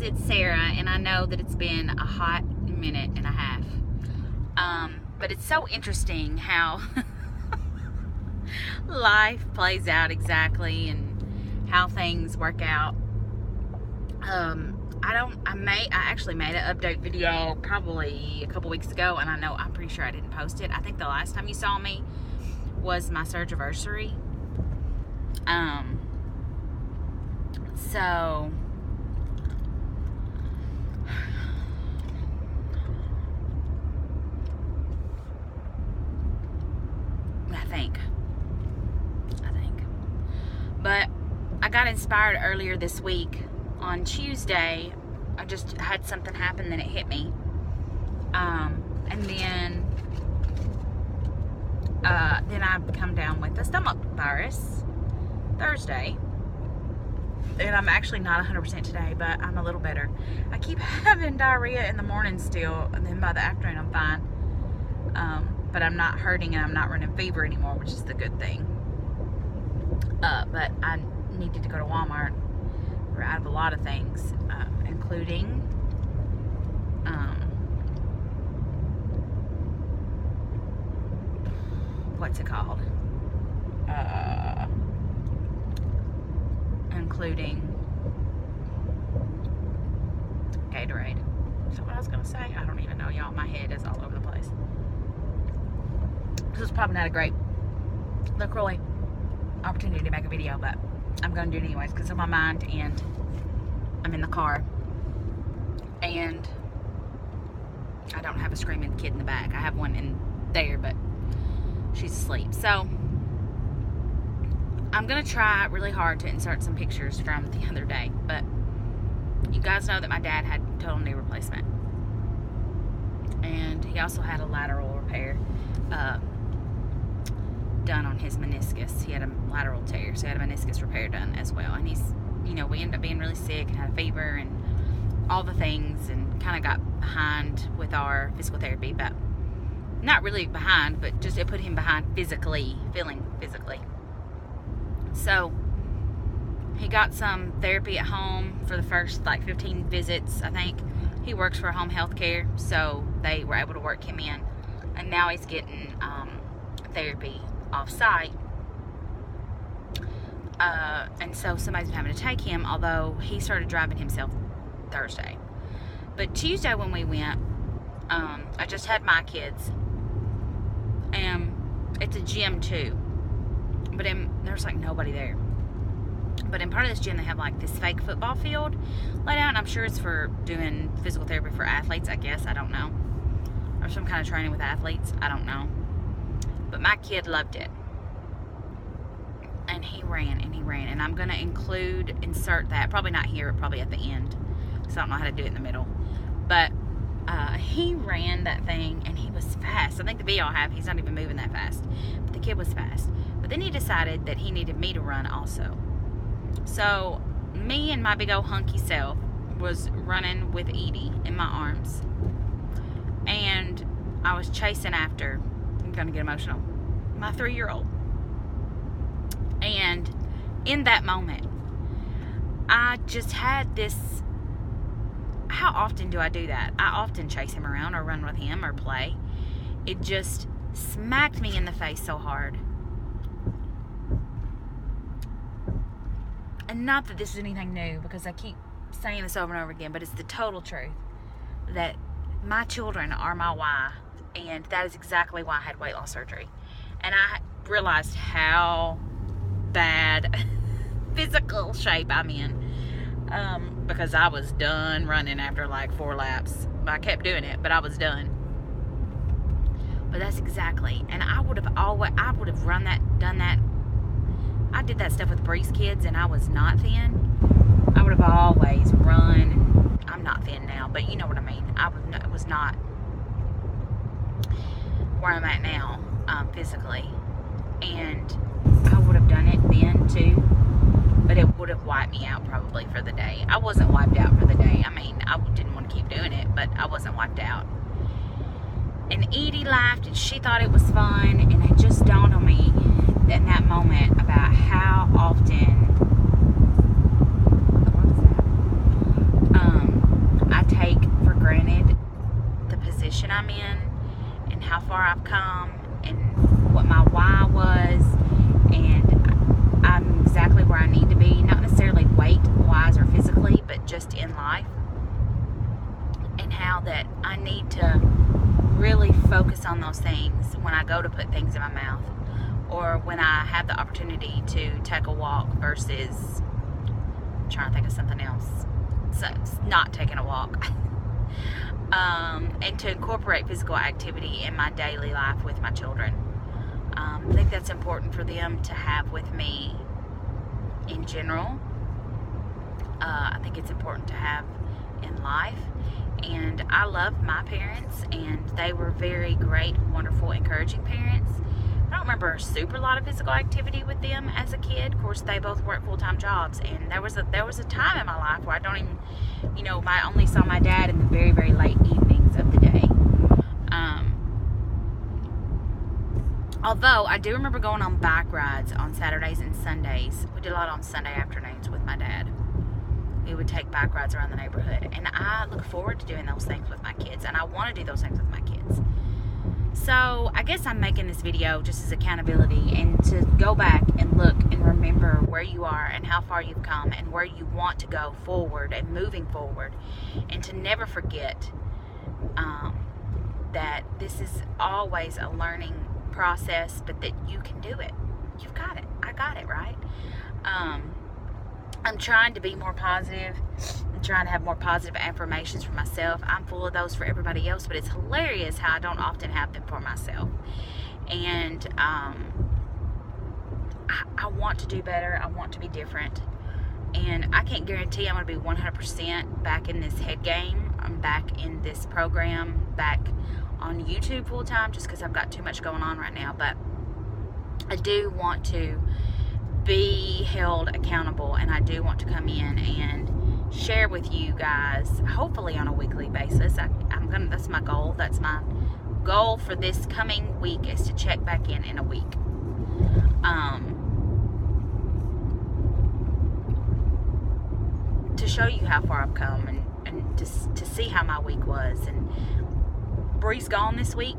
it's Sarah, and I know that it's been a hot minute and a half. But it's so interesting how life plays out exactly and how things work out. I actually made an update video probably a couple weeks ago, and I'm pretty sure I didn't post it. I think the last time you saw me was my surgiversary. So I think. But I got inspired earlier this week. On Tuesday, I just had something happen, then it hit me. And then I come down with a stomach virus Thursday. And I'm actually not 100% today, but I'm a little better. I keep having diarrhea in the morning still, and then by the afternoon I'm fine. But I'm not hurting and I'm not running fever anymore, which is the good thing. But I needed to go to Walmart. We're out of a lot of things, including what's it called? Including Gatorade. Is that what I was gonna say? I don't even know, y'all. My head is all over the place. This is probably not a great LaCroix opportunity to make a video, but I'm gonna do it anyways because of my mind, and I'm in the car, and I don't have a screaming kid in the back. I have one in there, but she's asleep. So I'm gonna try really hard to insert some pictures from the other day, but you guys know that my dad had total knee replacement, and he also had a lateral repair done on his meniscus. He had a lateral tear, so he had a meniscus repair done as well. And he's, we ended up being really sick and had a fever and all the things, and kind of got behind with our physical therapy, but not really behind, but just it put him behind feeling physically. So he got some therapy at home for the first 15 visits, I think. He works for home health care, so they were able to work him in, and now he's getting therapy off-site. And so somebody's been having to take him, although he started driving himself Thursday. But Tuesday when we went, I just had my kids, and it's a gym too, but there's nobody there. But in part of this gym they have this fake football field laid out, and I'm sure it's for doing physical therapy for athletes, I guess. I don't know, or some kind of training with athletes, I don't know. But my kid loved it, and he ran, and I'm gonna insert that, probably not here, probably at the end, because I don't know how to do it in the middle. But he ran that thing, and he was fast. I think the video I have, he's not even moving that fast, but the kid was fast. But then he decided that he needed me to run also. So me and my big old hunky self was running with Edie in my arms, and I was chasing after, I'm gonna get emotional, my 3-year-old. And in that moment, I just had this, how often do I do that? I often chase him around or run with him or play. It just smacked me in the face so hard. And not that this is anything new, because I keep saying this over and over again, but it's the total truth that my children are my why, and that is exactly why I had weight loss surgery. And I realized how bad physical shape I'm in, because I was done running after 4 laps. I kept doing it, but I was done. But that's exactly, and I would have done that. I did that stuff with Bree's kids, and I was not thin. I would have always run. I'm not thin now, but you know what I mean. I was not where I'm at now, physically. And I would have done it then too, but it would have wiped me out probably for the day. I wasn't wiped out for the day. I mean, I didn't want to keep doing it, but I wasn't wiped out. And Edie laughed, and she thought it was fun, and it just dawned on me in that moment about how often, what was that? life, and how that I need to really focus on those things when I go to put things in my mouth, or when I have the opportunity to take a walk versus trying to think of something else. So, not taking a walk. And to incorporate physical activity in my daily life with my children. I think that's important for them to have with me in general. I think it's important to have in life. And I love my parents, and they were very great, wonderful, encouraging parents. I don't remember a super lot of physical activity with them as a kid. Of course, they both work full-time jobs, and there was a time in my life where I don't even, I only saw my dad in the very, very late evenings of the day. Although I do remember going on bike rides on Saturdays and Sundays. We did a lot on Sunday afternoons with my dad. We would take bike rides around the neighborhood, and I look forward to doing those things with my kids, and I want to do those things with my kids. So I guess I'm making this video just as accountability, and to go back and look and remember where you are and how far you've come and where you want to go forward and moving forward, and to never forget that this is always a learning process, but that you can do it. You've got it. I got it, right? I'm trying to be more positive. I'm trying to have more positive affirmations for myself. I'm full of those for everybody else, but it's hilarious how I don't often have them for myself. And I want to do better. I want to be different. And I can't guarantee I'm going to be 100% back in this head game. I'm back in this program, back on YouTube full time, just because I've got too much going on right now. But I do want to be held accountable, and I do want to come in and share with you guys, hopefully on a weekly basis. That's my goal. That's my goal for this coming week, is to check back in a week. To show you how far I've come, and to see how my week was. And Bree's gone this week,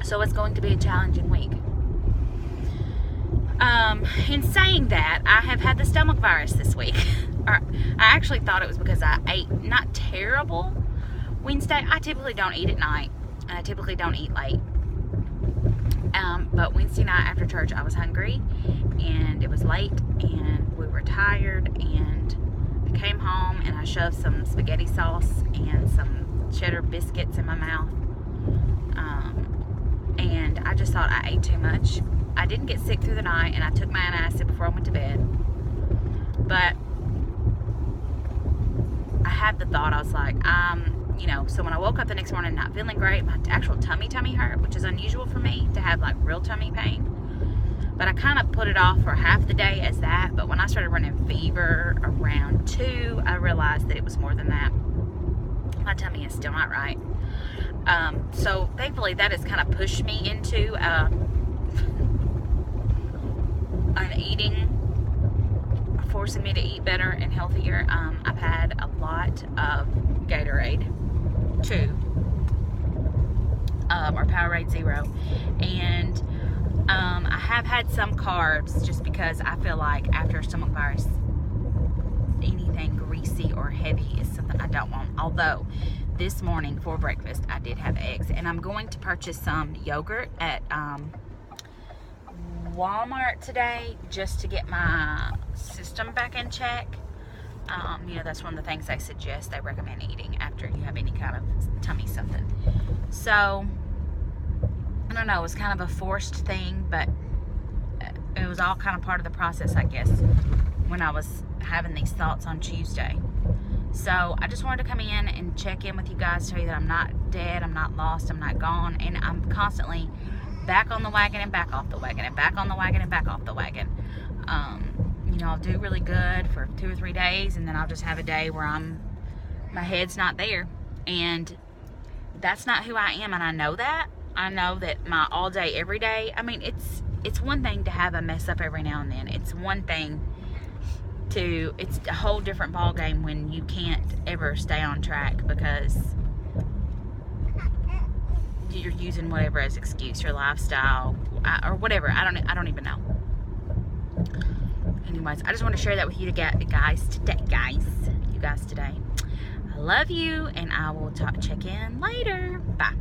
so it's going to be a challenging week. In saying that, I have had the stomach virus this week. I actually thought it was because I ate not terrible Wednesday. I typically don't eat at night, and I typically don't eat late. But Wednesday night after church, I was hungry, and it was late, and we were tired, and I came home, and I shoved some spaghetti sauce and some cheddar biscuits in my mouth. And I just thought I ate too much. I didn't get sick through the night, and I took my antacid before I went to bed. But I had the thought, I was like, so when I woke up the next morning not feeling great, my actual tummy hurt, which is unusual for me to have like real tummy pain. But I kind of put it off for half the day as that. But when I started running fever around 2, I realized that it was more than that. My tummy is still not right. So thankfully that has kind of pushed me into an eating, forcing me to eat better and healthier. I've had a lot of Gatorade 2, or Powerade Zero, and I have had some carbs, just because I feel like after a stomach virus, anything greasy or heavy is something I don't want. Although this morning for breakfast I did have eggs, and I'm going to purchase some yogurt at Walmart today, just to get my system back in check. That's one of the things they suggest, they recommend eating after you have any kind of tummy something. So I don't know, it was kind of a forced thing, but it was all kind of part of the process, I guess, when I was having these thoughts on Tuesday. So I just wanted to come in and check in with you guys, tell you that I'm not dead, I'm not lost, I'm not gone, and I'm constantly back on the wagon and back off the wagon, and back on the wagon and back off the wagon. I'll do really good for 2 or 3 days, and then I'll just have a day where my head's not there, and that's not who I am, and I know that. I know that my all day, every day, it's one thing to have a mess up every now and then. It's one thing it's a whole different ball game when you can't ever stay on track because you're using whatever as excuse, your lifestyle, or whatever. I don't even know. anyways, I just want to share that with you guys today. I love you, and I will check in later. Bye.